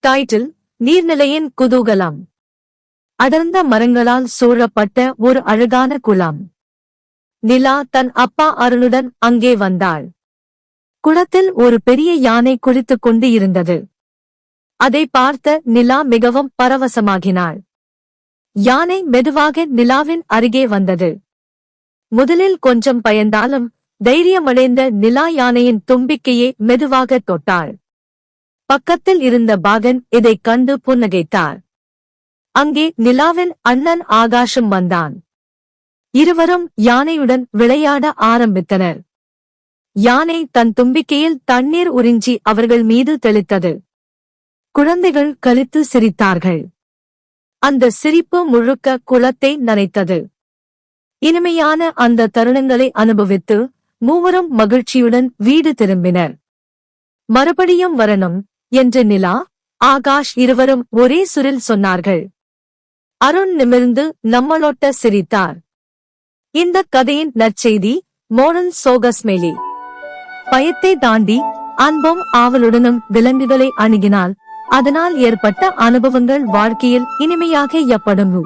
Title நீர்நிலையின் குதூகலம். அடர்ந்த மரங்களால் சூழப்பட்ட ஒரு அழகான குளம். நிலா தன் அப்பா அருணுடன் அங்கே வந்தாள். குளத்தில் ஒரு பெரிய யானை குளித்துக் கொண்டு இருந்தது. அதை பார்த்த நிலா மிகவும் பரவசமாகினாள். யானை மெதுவாக நிலாவின் அருகே வந்தது. முதலில் கொஞ்சம் பயந்தாலும் தைரியமடைந்த நிலா யானையின் தும்பிக்கையை மெதுவாக தொட்டாள். பக்கத்தில் இருந்த பாகன் இதைக் கண்டு புன்னகைத்தார். அங்கே நிலாவின் அண்ணன் ஆகாஷும் வந்தான். இருவரும் யானையுடன் விளையாட ஆரம்பித்தனர். யானை தன் தும்பிக்கையில் தண்ணீர் உறிஞ்சி அவர்கள் மீது தெளித்தது. குழந்தைகள் களித்து சிரித்தார்கள். அந்த சிரிப்பு முழுக்க குளத்தை நனைத்தது. இனிமையான அந்த தருணங்களை அனுபவித்து மூவரும் மகிழ்ச்சியுடன் வீடு திரும்பினர். மறுபடியும் வரணும் என்று நிலா, ஆகாஷ் இருவரும் ஒரே சுரில் சொன்னார்கள். அருண் நிமிர்ந்து நம்மளோட்ட சிரித்தார். இந்த கதையின் நற்செய்தி மோரல் சோகஸ்மெலி. பயத்தை தாண்டி அன்பும் ஆவலுடனும் விலங்குகளை அணுகினால் அதனால் ஏற்பட்ட அனுபவங்கள் வாழ்க்கையில் இனிமையாக எப்படும்.